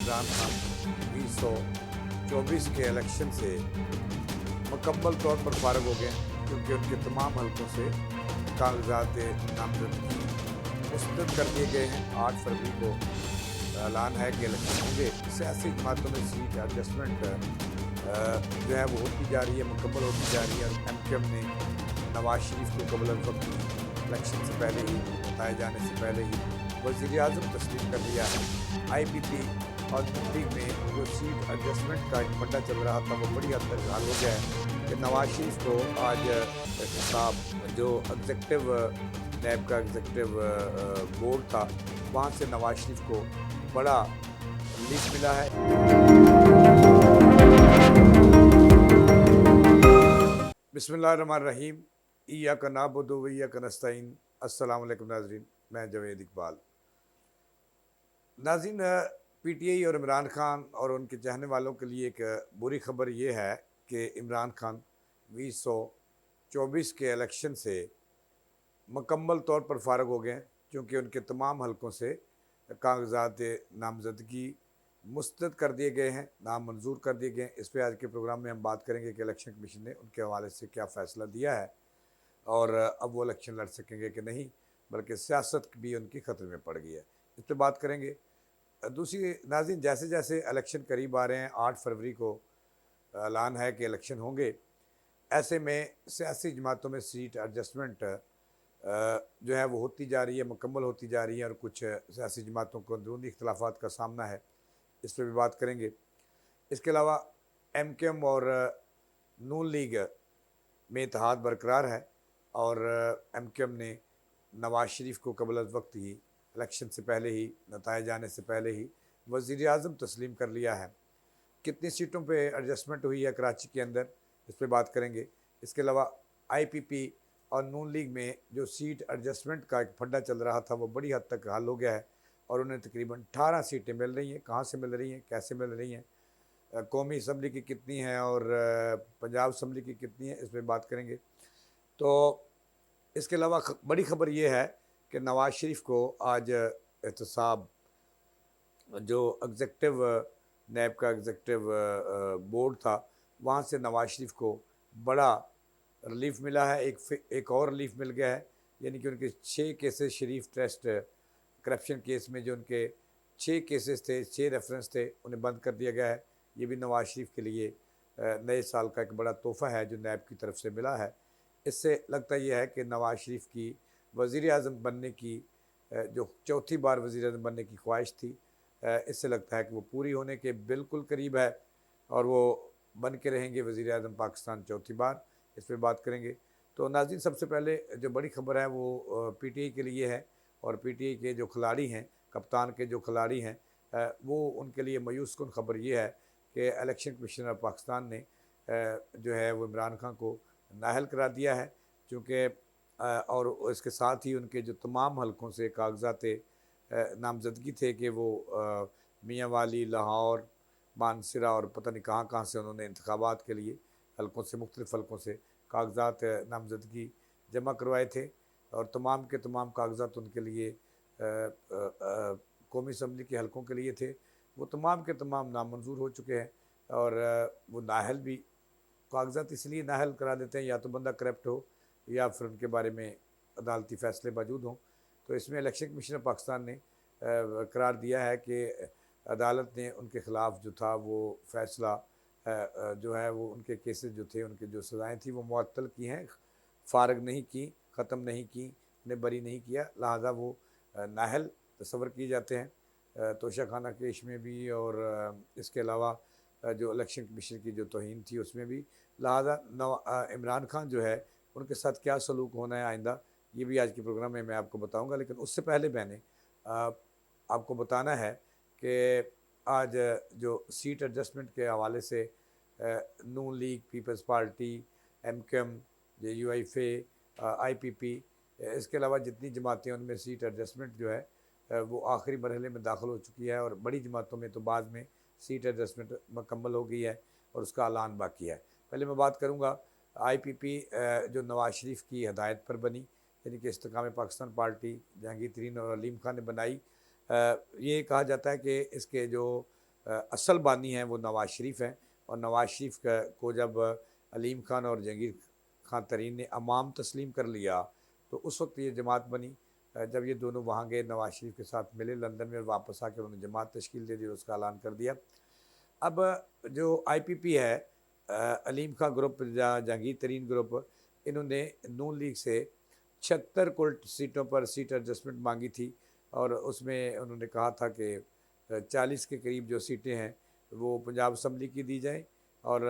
इमरान खान 2024 के इलेक्शन से मुकम्मल तौर पर फारग हो गए क्योंकि उनके तमाम हलकों से कागजात नामजदगी मुस्तरद कर दिए गए हैं। 8 फरवरी को ऐलान है कि इलेक्शन होंगे। सियासी जमातों में सीट एडजस्टमेंट जो है वो होती जा रही है, मुकम्मल होती जा रही है। और MKM ने नवाज शरीफ को कबल वक्त इलेक्शन से पहले ही, बताए जाने से पहले ही वज़ीर आज़म तस्लीम कर लिया है। IPP और नून लीग में जो सीट एडजस्टमेंट का एक फंडा चल रहा था वो बड़ी हद तक हल हो गया है कि नवाज शरीफ को आज साहब जो एग्जेक्टिव नैब का एग्जेक्टिव बोर्ड था वहाँ से नवाज शरीफ को बड़ा रिलीफ मिला है। बिस्मिल्लाहिर्रहमानिर्रहीम। इय्याका नअबुदु व इय्याका नस्तईन। अस्सलाम वालेकुम नाज़रीन, मैं जवेद इकबाल। नाज़रीन, PTI और इमरान खान और उनके चाहने वालों के लिए एक बुरी खबर ये है कि इमरान खान 2024 के इलेक्शन से मुकम्मल तौर पर फारग हो गए क्योंकि उनके तमाम हलकों से कागजात नामजदगी मुस्तरद कर दिए गए हैं, नाम मंजूर कर दिए गए हैं। इस पर आज के प्रोग्राम में हम बात करेंगे कि इलेक्शन कमीशन ने उनके हवाले से क्या फ़ैसला दिया है और अब वो इलेक्शन लड़ सकेंगे कि नहीं, बल्कि सियासत भी उनकी ख़तरे में पड़ गई है। इस पर बात करेंगे। दूसरी नाज़रीन, जैसे जैसे इलेक्शन करीब आ रहे हैं, 8 फरवरी को ऐलान है कि इलेक्शन होंगे। ऐसे में सियासी जमातों में सीट एडजस्टमेंट जो है वो होती जा रही है, मुकम्मल होती जा रही है और कुछ सियासी जमातों को अंदरूनी इख्तलाफात का सामना है। इस पर भी बात करेंगे। इसके अलावा MKM और नून लीग में इत्तेहाद बरकरार है और MKM ने नवाज शरीफ को कबल वक्त ही, इलेक्शन से पहले ही, नताए जाने से पहले ही वज़ीर आज़म तस्लीम कर लिया है। कितनी सीटों पे एडजस्टमेंट हुई है कराची के अंदर, इस पर बात करेंगे। इसके अलावा IPP और नून लीग में जो सीट एडजस्टमेंट का एक फंडा चल रहा था वो बड़ी हद तक हल हो गया है और उन्हें तकरीबन 18 सीटें मिल रही हैं। कहाँ से मिल रही हैं, कैसे मिल रही हैं, कौमी असम्बली की कितनी हैं और पंजाब असम्बली की कितनी है, इस पर बात करेंगे। तो इसके अलावा बड़ी खबर ये है कि नवाज शरीफ को आज एहतसाब जो एग्जेक्टिव नैब का एग्जेक्टिव बोर्ड था वहाँ से नवाज शरीफ को बड़ा रिलीफ मिला है। एक और रिलीफ मिल गया है, यानी कि उनके 6 केसेस शरीफ ट्रस्ट करप्शन केस में जो उनके 6 केसेस थे, 6 रेफरेंस थे, उन्हें बंद कर दिया गया है। ये भी नवाज शरीफ के लिए नए साल का एक बड़ा तोहफ़ा है जो नैब की तरफ से मिला है। इससे लगता यह है कि नवाज शरीफ की वज़ीर आज़म बनने की जो चौथी बार वज़ीर आज़म बनने की ख्वाहिश थी, इससे लगता है कि वो पूरी होने के बिल्कुल करीब है और वो बन के रहेंगे वज़ीर आज़म पाकिस्तान चौथी बार। इस पर बात करेंगे। तो नाज़रीन, सबसे पहले जो बड़ी खबर है वो PTI के लिए है और PTI के जो खिलाड़ी हैं, कप्तान के जो खिलाड़ी हैं, वो उनके लिए मायूस कुन खबर ये है कि इलेक्शन कमिश्नर पाकिस्तान ने जो है वो इमरान खान को नाअहल करा दिया है, चूँकि और इसके साथ ही उनके जो तमाम हलकों से कागजात नामजदगी थे कि वो मियांवाली, लाहौर, मानसरा और पता नहीं कहाँ कहाँ से उन्होंने इंतखाबात के लिए हलकों से, मुख्तलिफ़ हलकों से कागजात नामजदगी जमा करवाए थे और तमाम के तमाम कागजात उनके लिए कौमी असम्बली के हलकों के लिए थे। वो तमाम के तमाम नामंजूर हो चुके हैं और वो नाअहल भी, कागजात इसलिए नाअहल करा देते हैं या तो बंदा करप्ट हो या फिर उनके बारे में अदालती फ़ैसले मौजूद हों। तो इसमें इलेक्शन कमीशन पाकिस्तान ने करार दिया है कि अदालत ने उनके ख़िलाफ़ जो था वो फ़ैसला जो है वो उनके केसेस जो थे, उनके जो सज़ाएँ थी वो मुअत्तल की हैं, फ़ारिग नहीं की, ख़त्म नहीं की, उन्हें बरी नहीं किया। लिहाजा वो नाअहल तस्वर किए जाते हैं तोशाखाना केस में भी और इसके अलावा जो इलेक्शन कमीशन की जो तौहीन थी उसमें भी। लिहाजा इमरान खान जो है उनके साथ क्या सलूक होना है आइंदा, ये भी आज के प्रोग्राम में मैं आपको बताऊंगा। लेकिन उससे पहले मैंने आपको बताना है कि आज जो सीट एडजस्टमेंट के हवाले से नून league, peoples party, MKM, UIFA, IPP, इसके अलावा जितनी जमातें उनमें सीट एडजस्टमेंट जो है वो आखिरी मरहले में दाखिल हो चुकी है और बड़ी जमातों में तो बाद में सीट एडजस्टमेंट मुकम्मल हो गई है और उसका ऐलान बाकी है। पहले मैं बात करूँगा IPP जो नवाज शरीफ की हदायत पर बनी, यानी कि इस्तेकाम पाकिस्तान पार्टी जहांगीर तरीन और अलीम खान ने बनाई। ये कहा जाता है कि इसके जो असल बानी हैं वो नवाज़ शरीफ हैं, और नवाज़ शरीफ को जब अलीम खान और जहांगीर खान तरीन ने अमाम तस्लीम कर लिया, तो उस वक्त ये जमात बनी। जब ये दोनों वहाँ गए, नवाज़ शरीफ के साथ मिले लंदन में, और वापस आकर उन्होंने जमात तश्कील दे दी और उसका ऐलान कर दिया। अब जो आईपीपी है, अलीम खां ग्रुप, जहांगीर तरीन ग्रुप, इन्होंने नून लीग से 76 कुल सीटों पर सीट एडजस्टमेंट मांगी थी, और उसमें उन्होंने कहा था कि 40 के करीब जो सीटें हैं वो पंजाब असम्बली की दी जाएं, और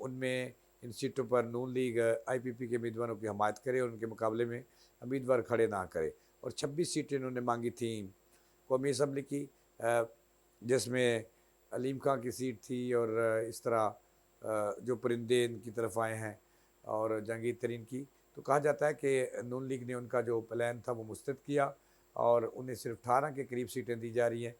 उनमें इन सीटों पर नून लीग आईपीपी के उम्मीदवारों की हमायत करे और उनके मुकाबले में उम्मीदवार खड़े ना करे। और 26 सीटें इन्होंने मांगी थी कौमी असम्बली की, जिसमें अलीम खां की सीट थी, और इस तरह जो परिंदे इनकी तरफ आए हैं, और जहांगीर तरीन की। तो कहा जाता है कि नून लीग ने उनका जो प्लान था वो मुस्तरद किया, और उन्हें सिर्फ 18 के करीब सीटें दी जा रही हैं,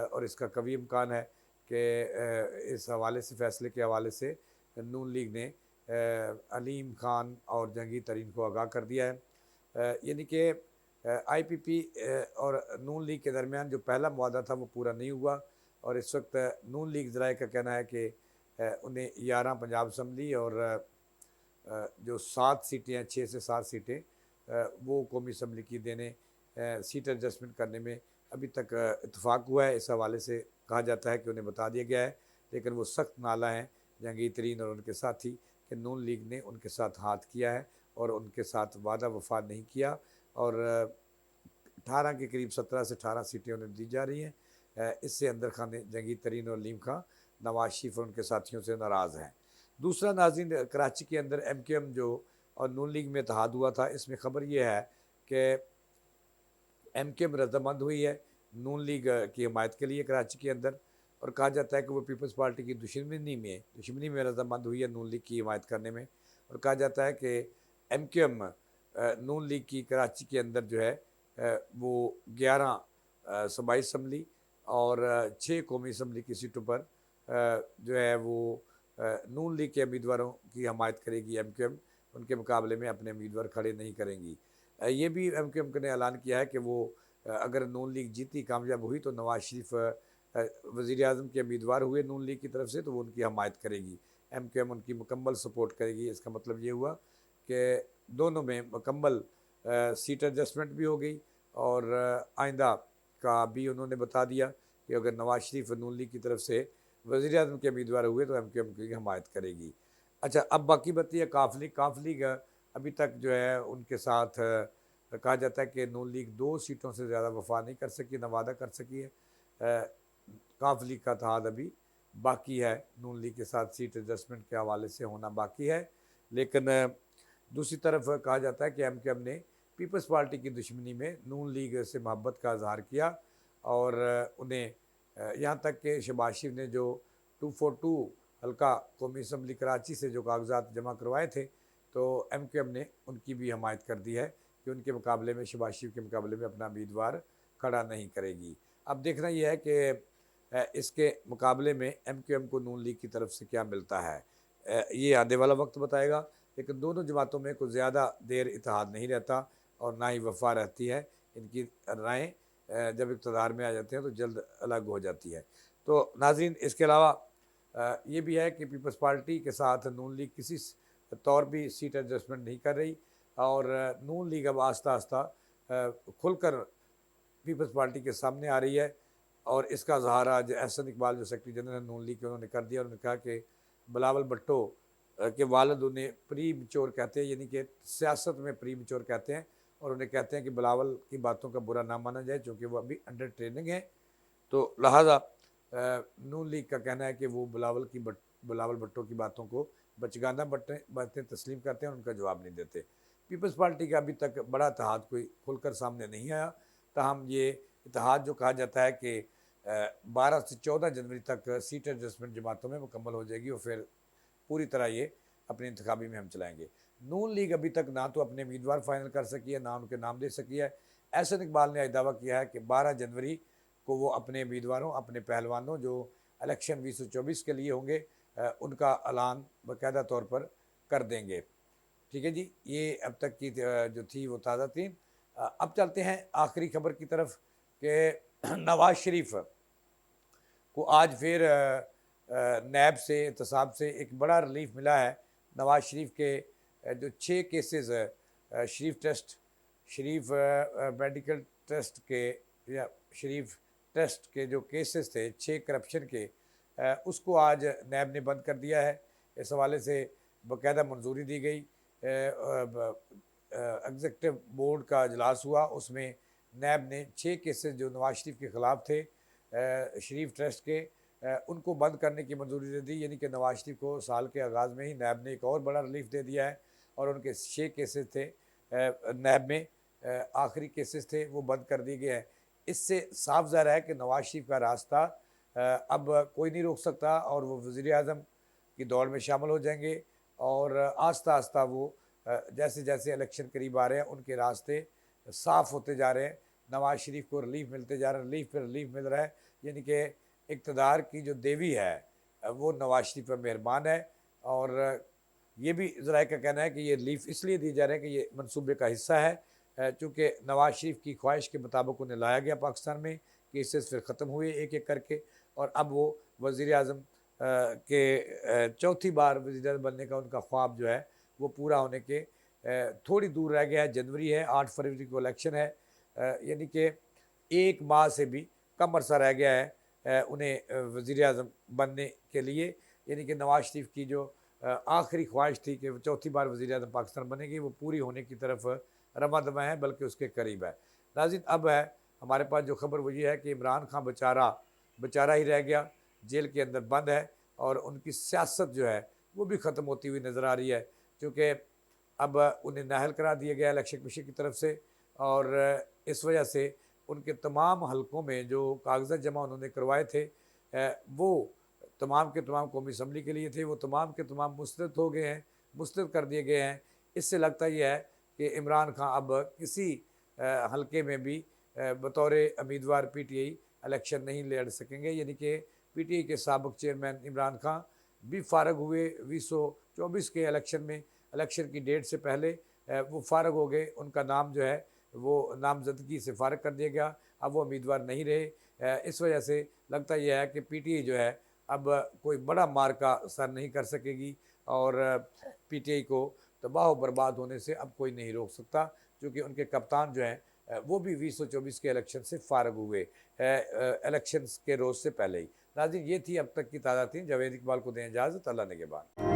और इसका कभी इम्कान है कि इस हवाले से, फैसले के हवाले से, नून लीग ने अलीम खान और जहांगीर तरीन को आगाह कर दिया है। यानी कि आईपीपी और नून लीग के दरमियान जो पहला मुआहदा था वो पूरा नहीं हुआ, और इस वक्त नून लीग ज़राए का कहना है कि उन्हें 11 पंजाब असम्बली और जो 7 सीटें हैं, 6 से 7 सीटें, वो कौमी असम्बली की देने, सीट एडजस्टमेंट करने में अभी तक इत्तेफाक हुआ है। इस हवाले से कहा जाता है कि उन्हें बता दिया गया है, लेकिन वो सख्त नाला हैं जहांगीर तरीन और उनके साथी कि नून लीग ने उनके साथ हाथ किया है और उनके साथ वादा वफा नहीं किया, और 18 के करीब 17 से 18 सीटें उन्हें दी जा रही हैं। इससे अंदर खान जहांगीर तरीन और अलीम खां नवाज शरीफ और उनके साथियों से नाराज़ हैं। दूसरा नाज़रीन, कराची के अंदर एमकेएम जो और नून लीग में इत्तेहाद हुआ था, इसमें ख़बर यह है कि एमकेएम रजामंद हुई है नून लीग की हमायत के लिए कराची के अंदर, और कहा जाता है कि वो पीपल्स पार्टी की दुश्मनी में रजामंद हुई है नून लीग की हमायत करने में। और कहा जाता है कि एमकेएम नून लीग की कराची के अंदर जो है वो 11 सूबाई असम्बली और 6 कौमी असम्बली की सीटों पर जो है वो नून लीग के उम्मीदवारों की हमायत करेगी एमकेएम, उनके मुकाबले में अपने उम्मीदवार खड़े नहीं करेंगी। ये भी एमकेएम ने ऐलान किया है कि वो अगर नून लीग जीती, कामयाब हुई, तो नवाज शरीफ वज़ीर आज़म के उम्मीदवार हुए नून लीग की तरफ से, तो वो उनकी हमायत करेगी, एमकेएम उनकी मुकम्मल सपोर्ट करेगी। इसका मतलब ये हुआ कि दोनों में मुकम्मल सीट एडजस्टमेंट भी हो गई, और आइंदा का भी उन्होंने बता दिया कि अगर नवाज शरीफ नून लीग की तरफ से वज़ीर आज़म के उम्मीदवार हुए तो एमकेएम की हमायत करेगी। अच्छा, अब बाकी बत्ती है काफ लीग अभी तक जो है उनके साथ कहा जाता है कि नून लीग 2 सीटों से ज़्यादा वफा नहीं कर सकी, न वादा कर सकी है। काफ लीग का इत्तेहाद अभी बाकी है, नून लीग के साथ सीट एडजस्टमेंट के हवाले से होना बाकी है। लेकिन दूसरी तरफ कहा जाता है कि एमकेएम ने पीपल्स पार्टी की दुश्मनी में नून लीग से मोहब्बत का इजहार किया, और उन्हें यहाँ तक कि शहबाज शरीफ ने जो 242 हल्का कौमी असम्बली कराची से जो कागजात जमा करवाए थे, तो एमकेएम ने उनकी भी हमायत कर दी है कि उनके मुकाबले में, शहबाज शरीफ के मुकाबले में, अपना उम्मीदवार खड़ा नहीं करेगी। अब देखना यह है कि इसके मुकाबले में एमकेएम को नून लीग की तरफ से क्या मिलता है, ये आने वाला वक्त बताएगा। लेकिन दोनों जमातों में कुछ ज़्यादा देर इत्तेहाद नहीं रहता, और ना ही वफा रहती है। इनकी राहें जब इक़्तिदार में आ जाते हैं तो जल्द अलग हो जाती है। तो नाज़रीन, इसके अलावा ये भी है कि पीपल्स पार्टी के साथ नून लीग किसी तौर भी सीट एडजस्टमेंट नहीं कर रही, और नून लीग अब आस्ता आस्ता खुलकर पीपल्स पार्टी के सामने आ रही है। और इसका इज़हार आज एहसन इकबाल जो सेक्रेटरी जनरल नून लीग के, उन्होंने कर दिया। उन्होंने कहा कि बिलावल भुट्टो के वालिद उन्हें प्री मैच्योर कहते हैं, यानी कि सियासत में प्री मैच्योर कहते हैं, और उन्हें कहते हैं कि बिलावल की बातों का बुरा ना माना जाए, चूँकि वो अभी अंडर ट्रेनिंग है। तो लिहाजा नून लीग का कहना है कि वो बिलावल भुट्टो की बातों को बचगाना बातें तस्लीम करते हैं, उनका जवाब नहीं देते। पीपल्स पार्टी का अभी तक बड़ा इत्तेहाद कोई खुलकर सामने नहीं आया, ताहम ये इत्तेहाद जो कहा जाता है कि 12 से 14 जनवरी तक सीट एडजस्टमेंट जमातों में मुकम्मल हो जाएगी, और फिर पूरी तरह ये अपनी इंतखाबी में हम चलाएंगे। नून लीग अभी तक ना तो अपने उम्मीदवार फाइनल कर सकी है, ना उनके नाम दे सकी है। एहसन इकबाल ने आज दावा किया है कि 12 जनवरी को वो अपने उम्मीदवारों, अपने पहलवानों जो इलेक्शन 2024 के लिए होंगे, उनका ऐलान बाकायदा तौर पर कर देंगे। ठीक है जी, ये अब तक की जो थी वो ताज़ा तीन। अब चलते हैं आखिरी खबर की तरफ कि नवाज शरीफ को आज फिर नैब से एहतसाब से एक बड़ा रिलीफ मिला है। नवाज शरीफ के जो 6 केसेस शरीफ ट्रस्ट, शरीफ मेडिकल ट्रस्ट के या शरीफ ट्रस्ट के जो केसेस थे 6 करप्शन के, उसको आज नैब ने बंद कर दिया है। इस हवाले से बाकायदा मंजूरी दी गई। एग्जीक्यूटिव बोर्ड का इजलास हुआ, उसमें नैब ने 6 केसेस जो नवाज शरीफ के ख़िलाफ़ थे शरीफ ट्रस्ट के, उनको बंद करने की मंजूरी दे दी। यानी कि नवाज शरीफ को साल के आगाज़ में ही नैब ने एक और बड़ा रिलीफ दे दिया है और उनके 6 केसेस थे नैब में आखिरी केसेस थे वो बंद कर दिए गए हैं। इससे साफ ज़ाहिर है कि नवाज शरीफ का रास्ता अब कोई नहीं रोक सकता और वो वज़ीर आज़म की दौड़ में शामिल हो जाएंगे और आस्ता आस्ता वो जैसे जैसे इलेक्शन करीब आ रहे हैं उनके रास्ते साफ़ होते जा रहे हैं। नवाज शरीफ को रिलीफ मिलते जा रहा है, रिलीफ पर रिलीफ मिल रहा है। यानी कि इक़्तिदार की जो देवी है वो नवाज शरीफ पर मेहरबान है और ये भी ज़राए का कहना है कि ये रिलीफ इसलिए दिए जा रहे हैं कि ये मंसूबे का हिस्सा है, चूँकि नवाज शरीफ की ख्वाहिश के मुताबिक उन्हें लाया गया पाकिस्तान में, केसेस फिर ख़त्म हुए एक एक करके और अब वो वज़ीर आज़म के चौथी बार वज़ीर आज़म बनने का उनका ख्वाब जो है वो पूरा होने के थोड़ी दूर रह गया है। जनवरी है, 8 फरवरी को इलेक्शन है, यानी कि 1 माह से भी कम अरसा रह गया है उन्हें वज़ीर आज़म बनने के लिए। यानी कि नवाज शरीफ की जो आखिरी ख्वाहिश थी कि वो चौथी बार वज़ीर आज़म पाकिस्तान बनेगी, वो पूरी होने की तरफ रमा दमा है, बल्कि उसके करीब है। नाज़रीन, अब है हमारे पास जो खबर वो ये है कि इमरान खान बेचारा ही रह गया, जेल के अंदर बंद है और उनकी सियासत जो है वो भी ख़त्म होती हुई नज़र आ रही है, क्योंकि अब उन्हें नाअहल करार दिया गया इलेक्शन कमीशन की तरफ से और इस वजह से उनके तमाम हलकों में जो कागज़ात जमा उन्होंने करवाए थे वो तमाम के तमाम कौमी असम्बली के लिए थे, वो तमाम के तमाम मुस्तरद हो गए हैं, मुस्तरद कर दिए गए हैं। इससे लगता यह है कि इमरान खान अब किसी हलके में भी बतौर उम्मीदवार PTI इलेक्शन नहीं लड़ सकेंगे। यानी कि PTI के साबिक़ चेयरमैन इमरान खान भी फ़ारग हुए 2024 के इलेक्शन में, इलेक्शन की डेट से पहले वो फ़ारग हो गए। उनका नाम जो है वो नामज़दगी से फ़ारग कर दिया गया, अब वो उम्मीदवार नहीं रहे। इस वजह से लगता यह है कि PTI जो है अब कोई बड़ा मार्का सर नहीं कर सकेगी और PTI को तबाह व बर्बाद होने से अब कोई नहीं रोक सकता, क्योंकि उनके कप्तान जो हैं वो भी 2024 के इलेक्शन से फ़ारग हुए इलेक्शंस के रोज़ से पहले ही। नाज़रीन, ये थी अब तक की ताज़ा थी। जावेद इकबाल को दें इजाज़त, अल्लाह निगहबान।